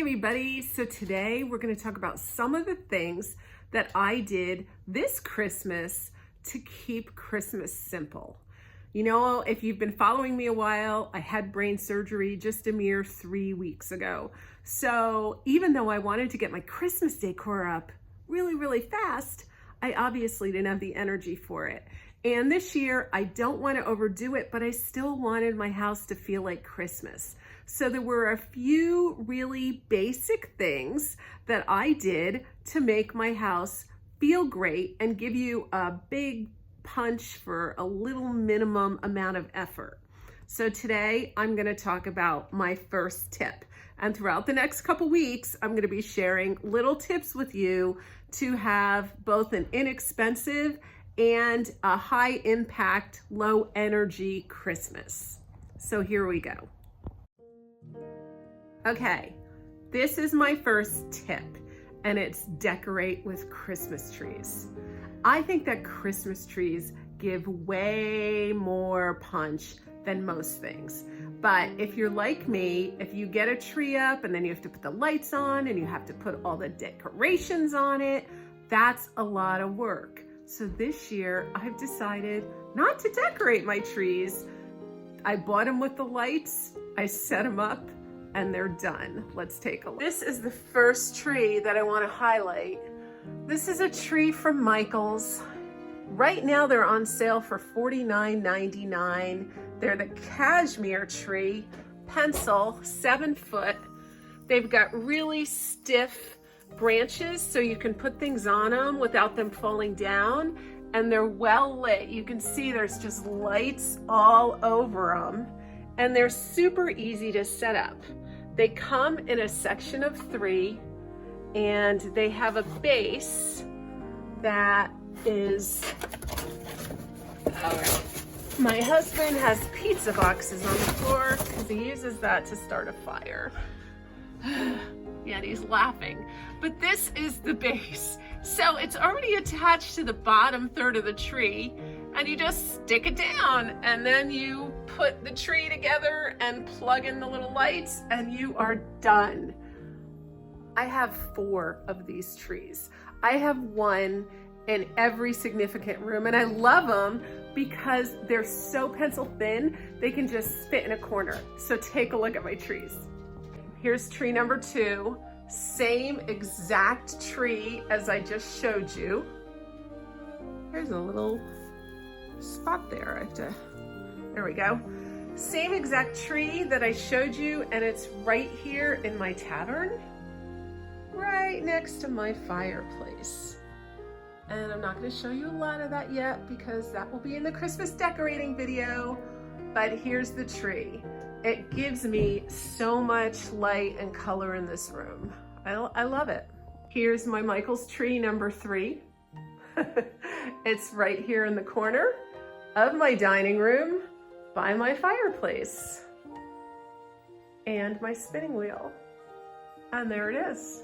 everybody. So today we're going to talk about some of the things that I did this Christmas to keep Christmas simple. You know, if you've been following me a while, I had brain surgery just a mere 3 weeks ago. So even though I wanted to get my Christmas decor up really fast, I obviously didn't have the energy for it. And this year, I don't want to overdo it, but I still wanted my house to feel like Christmas. So there were a few really basic things that I did to make my house feel great and give you a big punch for a little minimum amount of effort. So today, I'm going to talk about my first tip. And throughout the next couple weeks, I'm going to be sharing little tips with you to have both an inexpensive and a high impact, low energy Christmas. So here we go. Okay, this is my first tip, and it's decorate with Christmas trees. I think that Christmas trees give way more punch than most things. But if you're like me, if you get a tree up and then you have to put the lights on and you have to put all the decorations on it, that's a lot of work. So this year I've decided not to decorate my trees. I bought them with the lights, I set them up, and they're done. Let's take a look. This is the first tree that I want to highlight. This is a tree from Michael's. Right now they're on sale for $49.99. They're the Cashmire tree, pencil, 7 foot. They've got really stiff branches so you can put things on them without them falling down, and they're well lit. You can see there's just lights all over them, and they're super easy to set up. They come in a section of 3, and they have a base that is, my husband has pizza boxes on the floor because he uses that to start a fire. Yeah, he's laughing. But this is the base. So it's already attached to the bottom third of the tree, and you just stick it down, and then you put the tree together and plug in the little lights, and you are done. I have 4 of these trees. I have one in every significant room, and I love them because they're so pencil thin, they can just fit in a corner. So take a look at my trees. Here's tree number 2, same exact tree as I just showed you. Here's a little spot there. There we go. Same exact tree that I showed you, and it's right here in my tavern, right next to my fireplace. And I'm not going to show you a lot of that yet because that will be in the Christmas decorating video, but here's the tree. It gives me so much light and color in this room. I love it. Here's my Michael's tree number 3. It's right here in the corner of my dining room by my fireplace and my spinning wheel. And there it is.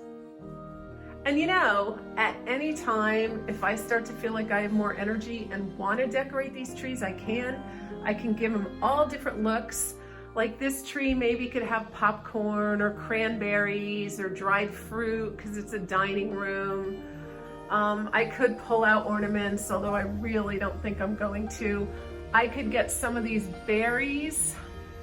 And you know, at any time, if I start to feel like I have more energy and want to decorate these trees, I can give them all different looks. Like this tree maybe could have popcorn or cranberries or dried fruit because it's a dining room. I could pull out ornaments, although I really don't think I'm going to. I could get some of these berries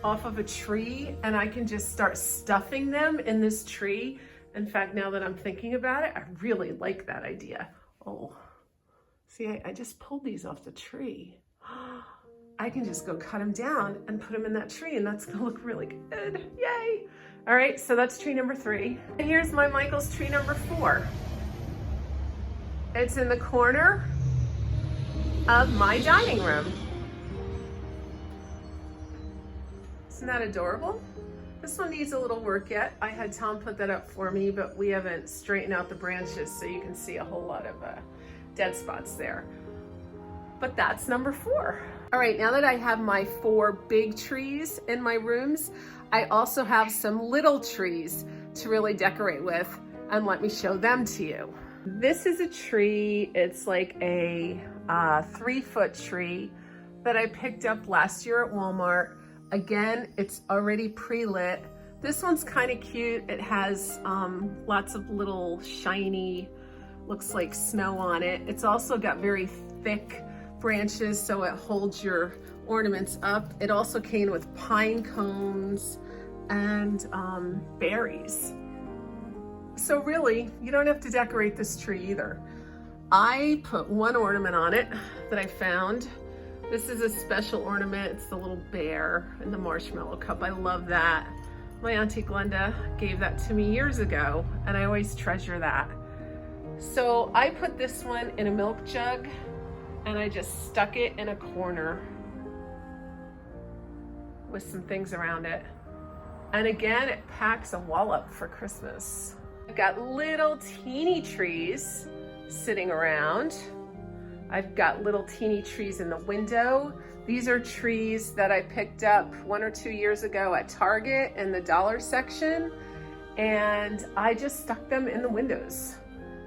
off of a tree and I can just start stuffing them in this tree. In fact, now that I'm thinking about it, I really like that idea. Oh, see, I just pulled these off the tree. I can just go cut them down and put them in that tree, and that's gonna look really good. Yay! All right, so that's tree number 3. And here's my Michael's tree number 4. It's in the corner of my dining room. Isn't that adorable? This one needs a little work yet. I had Tom put that up for me, but we haven't straightened out the branches, so you can see a whole lot of dead spots there. But that's number 4. All right, now that I have my 4 big trees in my rooms, I also have some little trees to really decorate with, and let me show them to you. This is a tree. It's like a 3-foot tree that I picked up last year at Walmart. Again, it's already pre-lit, This one's kind of cute. It has lots of little shiny, looks like snow on it. It's also got very thick branches so it holds your ornaments up. It also came with pine cones and berries. So really, you don't have to decorate this tree either. I put one ornament on it that I found. This is a special ornament. It's the little bear in the marshmallow cup. I love that. My Auntie Glenda gave that to me years ago, and I always treasure that. So I put this one in a milk jug, and I just stuck it in a corner with some things around it. And again, it packs a wallop for Christmas. I've got little teeny trees sitting around. I've got little teeny trees in the window. These are trees that I picked up 1 or 2 years ago at Target in the dollar section, and I just stuck them in the windows,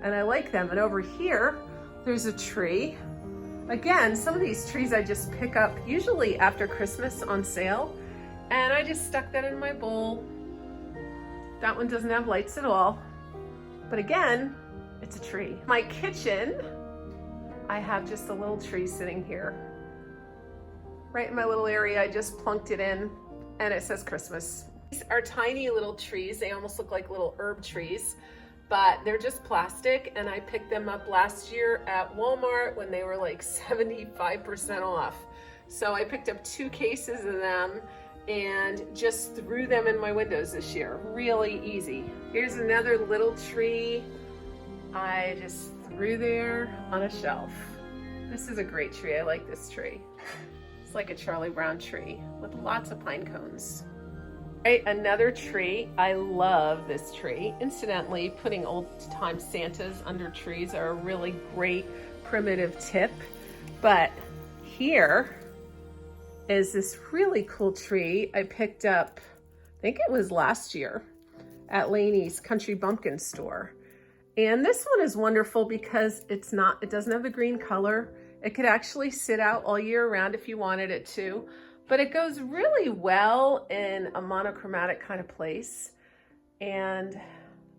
and I like them. And over here, there's a tree. Again, some of these trees I just pick up usually after Christmas on sale, and I just stuck that in my bowl. That one doesn't have lights at all, but again, it's a tree. My kitchen, I have just a little tree sitting here. Right in my little area, I just plunked it in, and it says Christmas. These are tiny little trees. They almost look like little herb trees, but they're just plastic, and I picked them up last year at Walmart when they were like 75% off. So I picked up 2 cases of them and just threw them in my windows this year. Really easy. Here's another little tree I just threw there on a shelf. This is a great tree. I like this tree. It's like a Charlie Brown tree with lots of pine cones. Right, another tree. I love this tree. Incidentally, putting old-time Santas under trees are a really great primitive tip. But here is this really cool tree I picked up, I think it was last year, at Laney's Country Bumpkin store. And this one is wonderful because it doesn't have the green color. It could actually sit out all year round if you wanted it to, but it goes really well in a monochromatic kind of place. And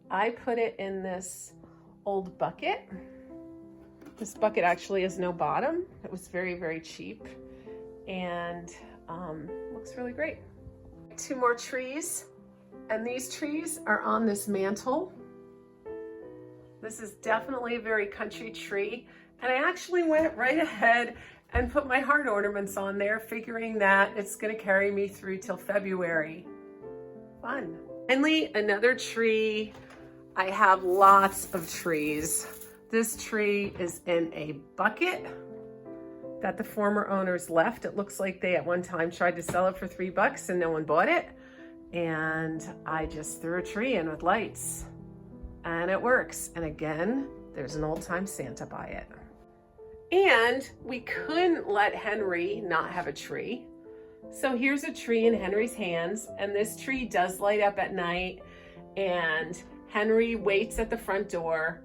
I put it in this old bucket. This bucket actually has no bottom. It was very, very cheap, and looks really great. 2 more trees, and these trees are on this mantle. This is definitely a very country tree, and I actually went right ahead and put my heart ornaments on there, figuring that it's gonna carry me through till February. Fun. Finally, another tree. I have lots of trees. This tree is in a bucket that the former owners left. It looks like they at one time tried to sell it for $3 and no one bought it. And I just threw a tree in with lights, and it works. And again, there's an old-time Santa by it. And we couldn't let Henry not have a tree. So here's a tree in Henry's hands, and this tree does light up at night, and Henry waits at the front door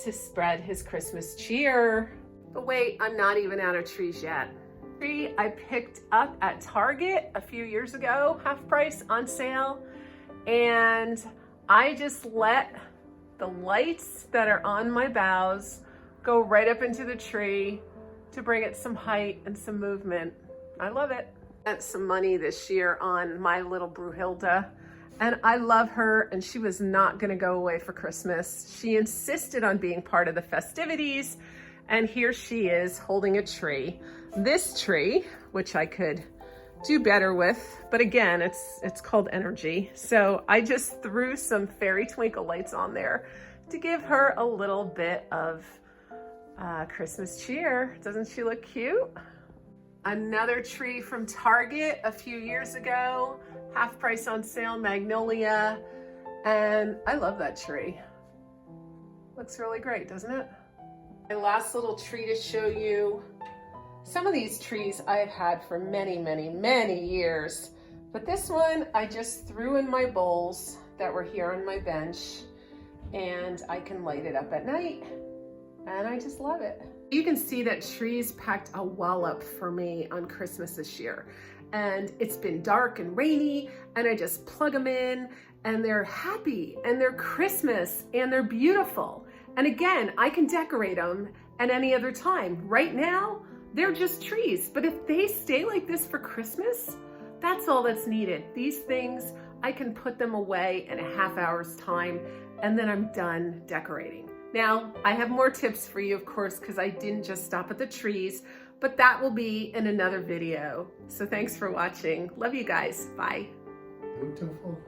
to spread his Christmas cheer. But wait, I'm not even out of trees yet. Tree I picked up at Target a few years ago, half price on sale, and I just let the lights that are on my boughs go right up into the tree to bring it some height and some movement. I love it. Spent some money this year on my little Brunhilde, and I love her, and she was not gonna go away for Christmas. She insisted on being part of the festivities, and here she is holding a tree. This tree, which I could do better with, but again, it's called energy. So I just threw some fairy twinkle lights on there to give her a little bit of Christmas cheer. Doesn't she look cute? Another tree from Target a few years ago, half price on sale, magnolia, and I love that tree. Looks really great, doesn't it? My last little tree to show you. Some of these trees I've had for many, many, many years, but this one I just threw in my bowls that were here on my bench, and I can light it up at night, and I just love it. You can see that trees packed a wallop for me on Christmas this year. and it's been dark and rainy, and I just plug them in and they're happy and they're Christmas and they're beautiful. And again, I can decorate them at any other time. Right now, they're just trees, but if they stay like this for Christmas, that's all that's needed. These things, I can put them away in a half hour's time, and then I'm done decorating. Now, I have more tips for you, of course, because I didn't just stop at the trees, but that will be in another video. So thanks for watching. Love you guys. Bye. Beautiful.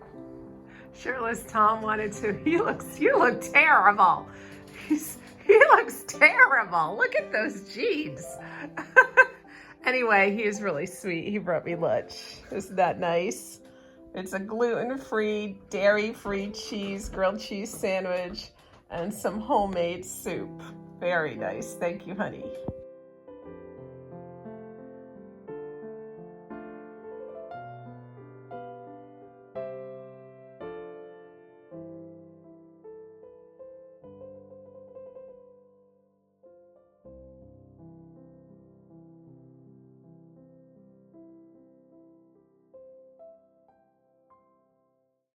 Sure as Tom wanted to. You look terrible. He looks terrible. Look at those jeans. Anyway, he was really sweet. He brought me lunch. Isn't that nice? It's a gluten-free, dairy-free cheese, grilled cheese sandwich, and some homemade soup. Very nice. Thank you, honey.